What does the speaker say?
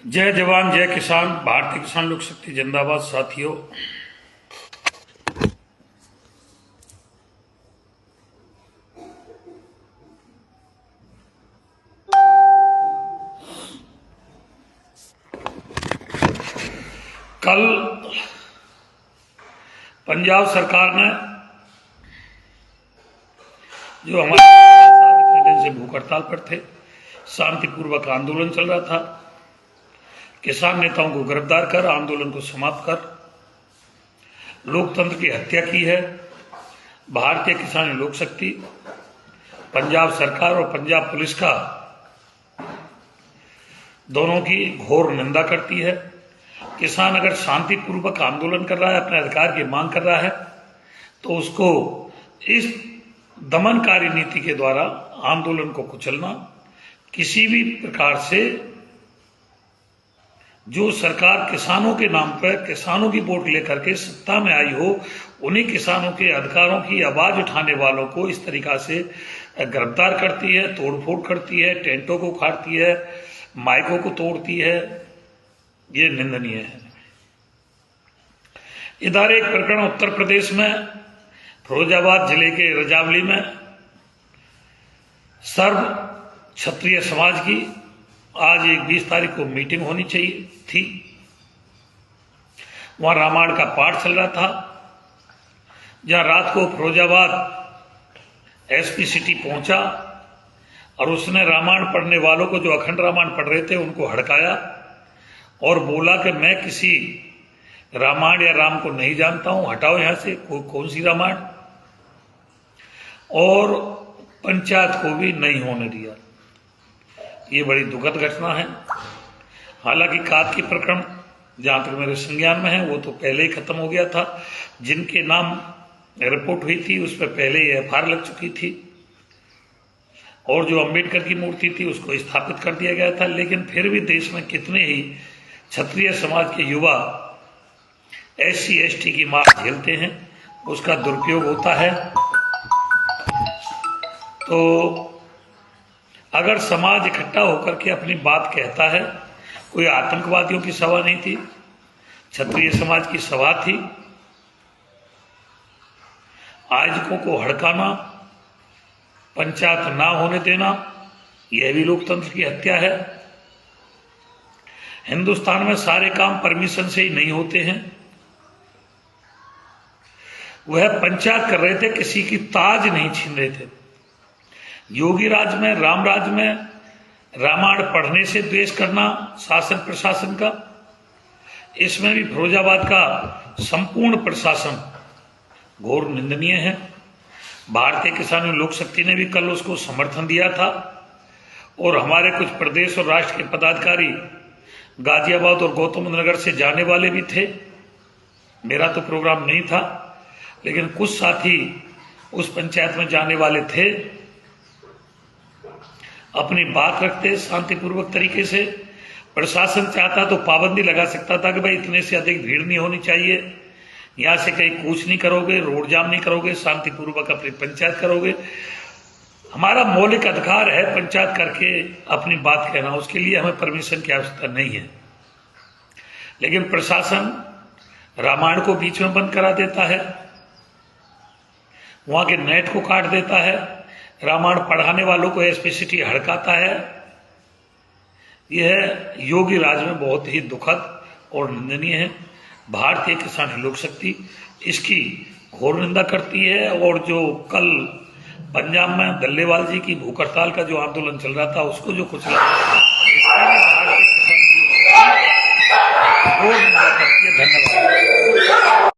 जय जवान जय किसान। भारतीय किसान लोक शक्ति जिंदाबाद। साथियों, कल पंजाब सरकार ने जो हमारे इतने दिन से भूख हड़ताल पर थे, शांतिपूर्वक आंदोलन चल रहा था, किसान नेताओं को गिरफ्तार कर आंदोलन को समाप्त कर लोकतंत्र की हत्या की है। भारतीय किसान लोक शक्ति पंजाब सरकार और पंजाब पुलिस का दोनों की घोर निंदा करती है। किसान अगर शांतिपूर्वक आंदोलन कर रहा है, अपने अधिकार की मांग कर रहा है, तो उसको इस दमनकारी नीति के द्वारा आंदोलन को कुचलना, किसी भी प्रकार से जो सरकार किसानों के नाम पर किसानों की वोट लेकर के सत्ता में आई हो, उन्हीं किसानों के अधिकारों की आवाज उठाने वालों को इस तरीका से गिरफ्तार करती है, तोड़फोड़ करती है, टेंटों को उखाड़ती है, माइकों को तोड़ती है, ये निंदनीय है। इधर एक प्रकरण उत्तर प्रदेश में फिरोजाबाद जिले के रजावली में सर्व क्षत्रिय समाज की आज 20 तारीख को मीटिंग होनी चाहिए थी। वहां रामायण का पाठ चल रहा था, जहां रात को फिरोजाबाद एसपी सिटी पहुंचा और उसने रामायण पढ़ने वालों को, जो अखंड रामायण पढ़ रहे थे, उनको हड़काया और बोला कि मैं किसी रामायण या राम को नहीं जानता हूं, हटाओ यहां से, कौन सी रामायण। और पंचायत को भी नहीं होने दिया। ये बड़ी दुखद घटना है। हालांकि खाद की प्रकरण जहां तक मेरे संज्ञान में है, वो तो पहले ही खत्म हो गया था। जिनके नाम रिपोर्ट हुई थी उस पर पहले ही एफआईआर लग चुकी थी, और जो अंबेडकर की मूर्ति थी उसको स्थापित कर दिया गया था। लेकिन फिर भी देश में कितने ही क्षत्रिय समाज के युवा SC ST की मार झेलते हैं, उसका दुरुपयोग होता है। तो अगर समाज इकट्ठा होकर के अपनी बात कहता है, कोई आतंकवादियों की सभा नहीं थी, क्षत्रिय समाज की सभा थी। आयोजकों को हड़काना, पंचायत ना होने देना, यह भी लोकतंत्र की हत्या है। हिंदुस्तान में सारे काम परमिशन से ही नहीं होते हैं। वह पंचायत कर रहे थे, किसी की ताज नहीं छीन रहे थे। योगी राज में, राम राज में रामायण पढ़ने से द्वेष करना शासन प्रशासन का, इसमें भी फिरोजाबाद का संपूर्ण प्रशासन घोर निंदनीय है। भारतीय किसान लोक शक्ति ने भी कल उसको समर्थन दिया था, और हमारे कुछ प्रदेश और राष्ट्र के पदाधिकारी गाजियाबाद और गौतम नगर से जाने वाले भी थे। मेरा तो प्रोग्राम नहीं था, लेकिन कुछ साथी उस पंचायत में जाने वाले थे। अपनी बात रखते शांतिपूर्वक तरीके से। प्रशासन चाहता तो पाबंदी लगा सकता था कि भाई इतने से अधिक भीड़ नहीं होनी चाहिए, यहां से कहीं कूच नहीं करोगे, रोड जाम नहीं करोगे, शांतिपूर्वक अपनी पंचायत करोगे। हमारा मौलिक अधिकार है पंचायत करके अपनी बात कहना, उसके लिए हमें परमिशन की आवश्यकता नहीं है। लेकिन प्रशासन रामायण को बीच में बंद करा देता है, वहां के नेट को काट देता है, रामायण पढ़ाने वालों को SC ST हड़काता है। यह योगी राज में बहुत ही दुखद और निंदनीय है। भारतीय किसान लोक शक्ति इसकी घोर निंदा करती है। और जो कल पंजाब में दल्लेवाल जी की भूख हड़ताल का जो आंदोलन चल रहा था, उसको जो कुछ भारतीय किसान घोर निंदा करती है। धन्यवाद।